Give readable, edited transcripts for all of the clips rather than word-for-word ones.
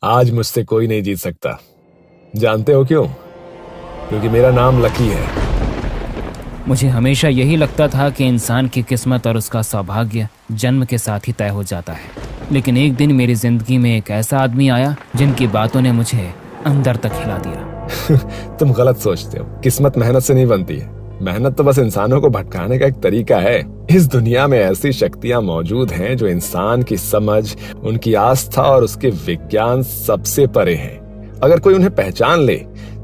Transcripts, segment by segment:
आज मुझसे कोई नहीं जीत सकता। जानते हो क्यों? क्योंकि मेरा नाम लकी है। मुझे हमेशा यही लगता था कि इंसान की किस्मत और उसका सौभाग्य जन्म के साथ ही तय हो जाता है, लेकिन एक दिन मेरी जिंदगी में एक ऐसा आदमी आया जिनकी बातों ने मुझे अंदर तक हिला दिया। तुम गलत सोचते हो। किस्मत मेहनत से नहीं बनती है। मेहनत तो बस इंसानों को भटकाने का एक तरीका है। इस दुनिया में ऐसी शक्तियां मौजूद हैं जो इंसान की समझ, उनकी आस्था और उसके विज्ञान सबसे परे हैं। अगर कोई उन्हें पहचान ले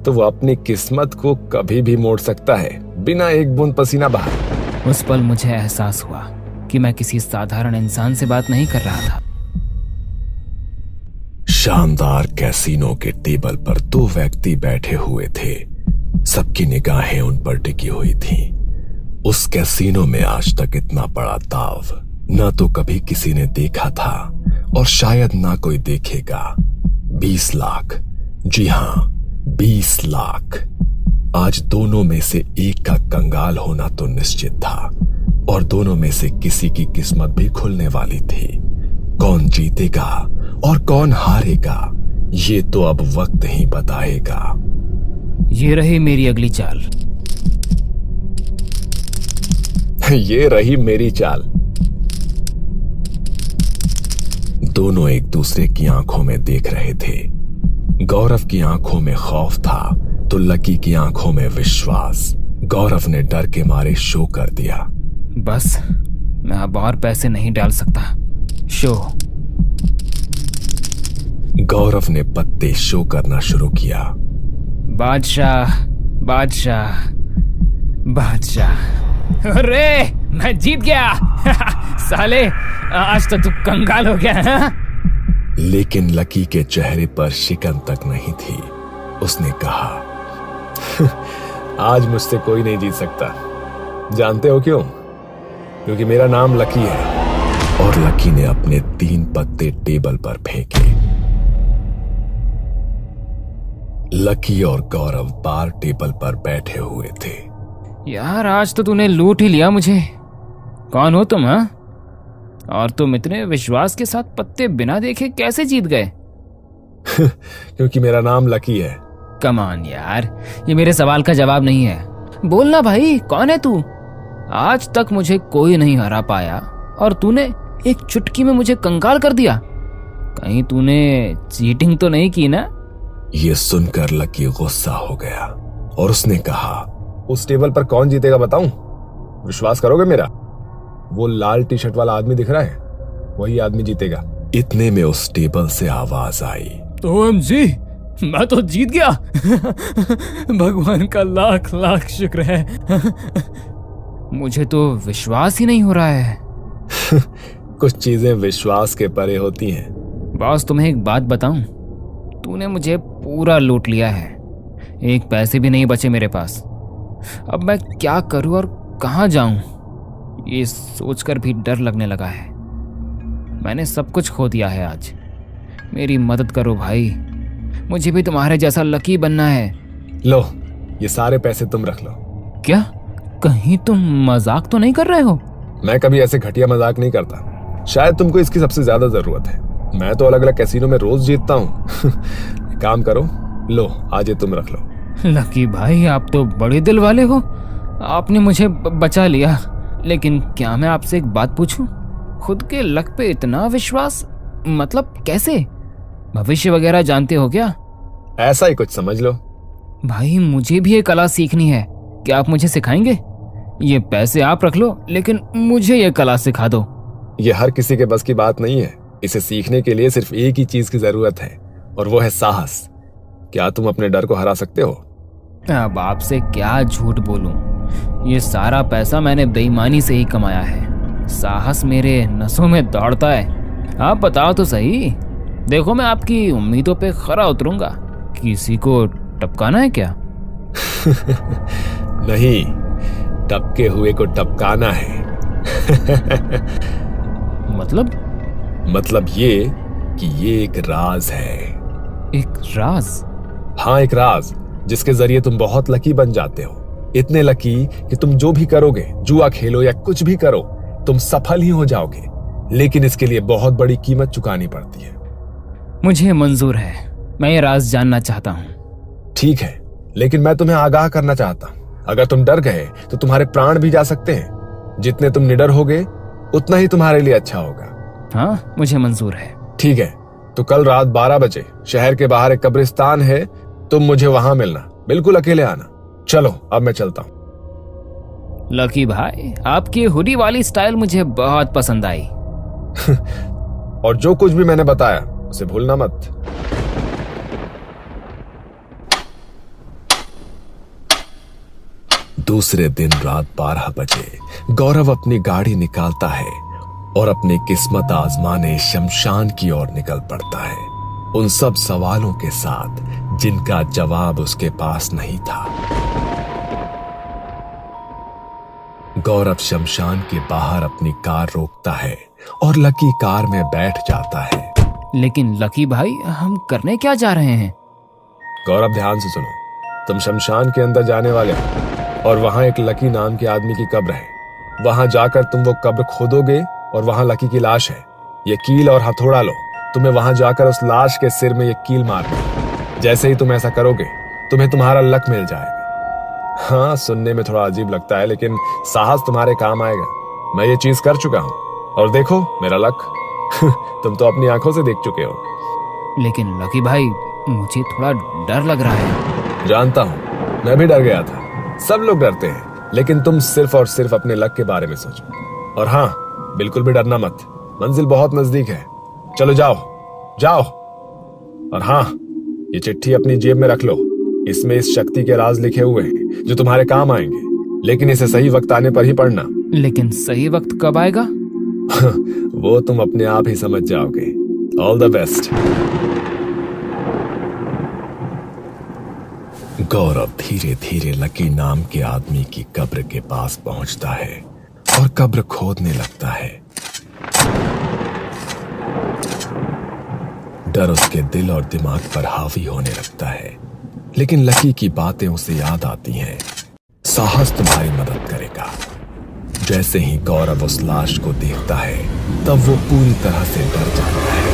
तो वो अपनी किस्मत को कभी भी मोड़ सकता है, बिना एक बूंद पसीना बहाए। उस पल मुझे एहसास हुआ कि मैं किसी साधारण इंसान से बात नहीं कर रहा था। शानदार कैसीनो के टेबल पर दो व्यक्ति बैठे हुए थे। सबकी निगाहें उन पर टिकी हुई थीं। उस कैसीनो में आज तक इतना बड़ा दाव ना तो कभी किसी ने देखा था और शायद ना कोई देखेगा। 20 लाख, जी हाँ 20 लाख। आज दोनों में से एक का कंगाल होना तो निश्चित था और दोनों में से किसी की किस्मत भी खुलने वाली थी। कौन जीतेगा और कौन हारेगा ये तो अब वक्त ही बताएगा। ये रही मेरी अगली चाल। ये रही मेरी चाल। दोनों एक दूसरे की आंखों में देख रहे थे। गौरव की आंखों में खौफ था तो लकी की आंखों में विश्वास। गौरव ने डर के मारे शो कर दिया। बस मैं अब और पैसे नहीं डाल सकता। शो। गौरव ने पत्ते शो करना शुरू किया। बादशाह, बादशाह, बादशाह। अरे मैं जीत गया। साले आज तो तू कंगाल हो गया है। लेकिन लकी के चेहरे पर शिकन तक नहीं थी। उसने कहा, आज मुझसे कोई नहीं जीत सकता। जानते हो क्यों? क्योंकि मेरा नाम लकी है। और लकी ने अपने 3 पत्ते टेबल पर फेंके। लकी और गौरव बार टेबल पर बैठे हुए थे। यार आज तो तूने लूट ही लिया मुझे। कौन हो तुम? हाँ, और तुम इतने विश्वास के साथ पत्ते बिना देखे कैसे जीत गए? क्योंकि मेरा नाम लकी है। कम ऑन यार, ये मेरे सवाल का जवाब नहीं है। बोलना भाई, कौन है तू? आज तक मुझे कोई नहीं हरा पाया और तूने एक चुटकी में मुझे कंगाल कर दिया। कहीं तूने चीटिंग तो नहीं की ना? ये सुनकर लकी गुस्सा हो गया और उसने कहा, उस टेबल पर कौन जीतेगा बताऊं? विश्वास करोगे मेरा? वो लाल टी शर्ट वाला आदमी दिख रहा है, वही आदमी जीतेगा। इतने में उस टेबल से आवाज आई, OMG, मैं तो जीत गया। भगवान का लाख लाख शुक्र है। मुझे तो विश्वास ही नहीं हो रहा है। कुछ चीजें विश्वास के परे होती हैं। बॉस तुम्हें एक बात बताऊं, तूने मुझे पूरा लूट लिया है। एक पैसे भी नहीं बचे मेरे पास। अब मैं क्या करूं और कहां जाऊं, ये सोचकर भी डर लगने लगा है। मैंने सब कुछ खो दिया है आज। मेरी मदद करो भाई, मुझे भी तुम्हारे जैसा लकी बनना है। लो, ये सारे पैसे तुम रख लो। क्या? कहीं तुम मजाक तो नहीं कर रहे हो? मैं कभी ऐसे घटिया मजाक नहीं करता। शायद तुमको इसकी सबसे ज्यादा जरूरत है। मैं तो अलग अलग कैसीनो में रोज जीतता हूँ। काम करो, लो आज ये तुम रख लो। लकी भाई, आप तो बड़े दिल वाले हो। आपने मुझे बचा लिया। लेकिन क्या मैं आपसे एक बात पूछूं? खुद के लक पे इतना विश्वास, मतलब कैसे? भविष्य वगैरह जानते हो क्या? ऐसा ही कुछ समझ लो। भाई मुझे भी ये कला सीखनी है। क्या आप मुझे सिखाएंगे? ये पैसे आप रख लो, लेकिन मुझे ये कला सिखा दो। ये हर किसी के बस की बात नहीं है। इसे सीखने के लिए सिर्फ एक ही चीज की जरूरत है और वो है साहस। क्या तुम अपने डर को हरा सकते हो? अब आपसे क्या झूठ बोलूं, ये सारा पैसा मैंने बेईमानी से ही कमाया है। साहस मेरे नसों में दौड़ता है। आप बताओ तो सही। देखो मैं आपकी उम्मीदों पे खरा उतरूंगा। किसी को टपकाना है क्या? नहीं, टपके हुए को टपकाना है। मतलब ये कि ये एक राज है। एक राज? हाँ, एक राज जिसके जरिए तुम बहुत लकी बन जाते हो। इतने लकी कि तुम जो भी करोगे, जुआ खेलो या कुछ भी करो, तुम सफल ही हो जाओगे। लेकिन इसके लिए बहुत बड़ी कीमत चुकानी पड़ती है। मुझे मंजूर है, मैं ये राज जानना चाहता हूँ। ठीक है, लेकिन मैं तुम्हें आगाह करना चाहता हूँ, अगर तुम डर गए तो तुम्हारे प्राण भी जा सकते हैं। जितने तुम निडर होगे उतना ही तुम्हारे लिए अच्छा होगा। हाँ, मुझे मंजूर है। ठीक है, तो कल रात 12 बजे शहर के बाहर एक कब्रिस्तान है, तुम मुझे वहां मिलना, बिल्कुल अकेले आना। चलो अब मैं चलता हूँ। लकी भाई, आपकी हुडी वाली स्टाइल मुझे बहुत पसंद आई। और जो कुछ भी मैंने बताया उसे भूलना मत। दूसरे दिन रात 12 बजे गौरव अपनी गाड़ी निकालता है और अपनी किस्मत आजमाने शमशान की ओर निकल पड़ता है, उन सब सवालों के साथ जिनका जवाब उसके पास नहीं था। गौरव शमशान के बाहर अपनी कार रोकता है और लकी कार में बैठ जाता है। लेकिन लकी भाई, हम करने क्या जा रहे हैं? गौरव, ध्यान से सुनो। तुम शमशान के अंदर जाने वाले हो और वहां एक लकी नाम के आदमी की कब्र है। वहां जाकर तुम वो कब्र खोदोगे और वहां लकी की लाश है। ये कील और हथौड़ा लो, तुम्हें वहां जाकर उस लाश के सिर में ये कील मारनी। जैसे ही तुम ऐसा करोगे तुम्हें तुम्हारा लक मिल जाएगा। हाँ, सुनने में थोड़ा अजीब लगता है, लेकिन साहस तुम्हारे काम आएगा। मैं ये चीज कर चुका हूँ और देखो मेरा लक। तुम तो अपनी आंखों से देख चुके हो। लेकिन लकी भाई, मुझे थोड़ा डर लग रहा है। जानता हूँ, मैं भी डर गया था। सब लोग डरते हैं, लेकिन तुम सिर्फ और सिर्फ अपने लक के बारे में सोचो। और हाँ, बिल्कुल भी डरना मत, मंजिल बहुत नजदीक है। चलो जाओ जाओ। और हाँ, ये चिट्ठी अपनी जेब में रख लो, इसमें इस शक्ति के राज लिखे हुए हैं जो तुम्हारे काम आएंगे, लेकिन इसे सही वक्त आने पर ही पढ़ना। लेकिन सही वक्त कब आएगा? वो तुम अपने आप ही समझ जाओगे। All the best. गौरव धीरे धीरे लकी नाम के आदमी की कब्र के पास पहुंचता है और कब्र खोदने लगता है। डर उसके दिल और दिमाग पर हावी होने लगता है, लेकिन लकी की बातें उसे याद आती हैं। साहस तुम्हारी मदद करेगा। जैसे ही गौरव उस लाश को देखता है, तब वो पूरी तरह से डर जाता है।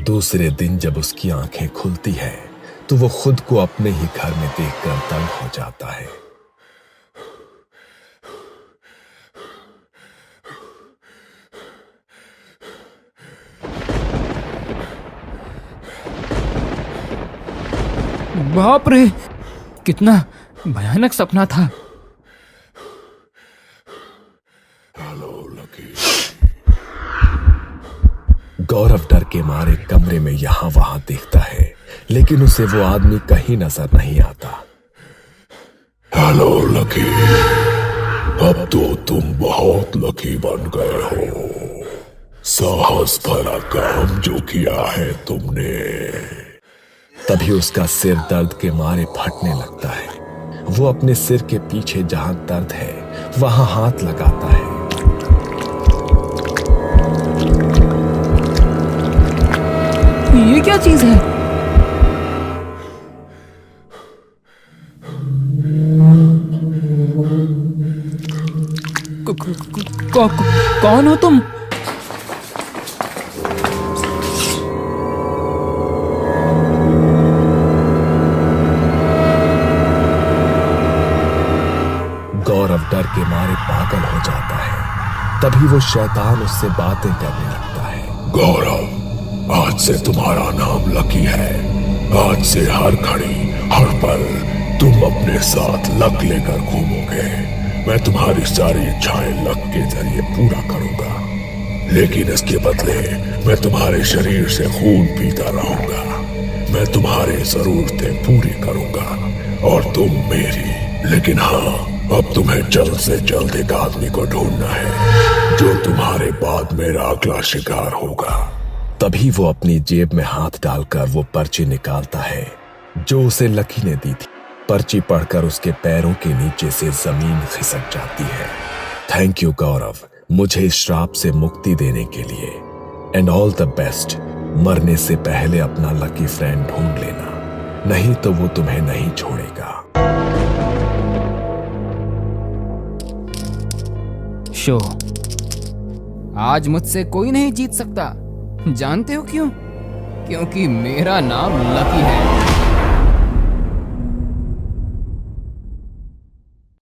दूसरे दिन जब उसकी आंखें खुलती है तो वो खुद को अपने ही घर में देखकर दंग हो जाता है। बाप रे, कितना भयानक सपना था। गौरव डर के मारे कमरे में यहां वहां देखता है, लेकिन उसे वो आदमी कहीं नजर नहीं आता। हेलो लकी, अब तो तुम बहुत लकी बन गए हो। साहस भरा काम जो किया है तुमने। तभी उसका सिर दर्द के मारे फटने लगता है। वो अपने सिर के पीछे जहां दर्द है वहां हाथ लगाता है। ये क्या चीज है? कौन हो तुम? गौरव डर के मारे पागल हो जाता है। तभी वो शैतान उससे बातें करने लगता है। गौरव, आज से तुम्हारा नाम लकी है। आज से हर घड़ी हर पल तुम अपने साथ लक लेकर घूमोगे। मैं तुम्हारी सारी इच्छाएं लक के जरिए पूरा करूंगा, लेकिन इसके बदले मैं तुम्हारे शरीर से खून पीता रहूंगा। मैं तुम्हारी जरूरतें पूरी करूंगा और तुम मेरी। लेकिन हाँ, अब तुम्हें जल्द से जल्द एक आदमी को ढूंढना है जो तुम्हारे बाद मेरा अगला शिकार होगा। तभी वो अपनी जेब में हाथ डालकर वो पर्ची निकालता है जो उसे लकी ने दी थी। पर्ची पढ़कर उसके पैरों के नीचे से जमीन खिसक जाती है। थैंक यू गौरव, मुझे इस श्राप से मुक्ति देने के लिए। And all the best. मरने से पहले अपना लकी फ्रेंड ढूंढ लेना, नहीं तो वो तुम्हें नहीं छोड़ेगा। शो, आज मुझसे कोई नहीं जीत सकता। जानते हो क्यों? क्योंकि मेरा नाम लकी है।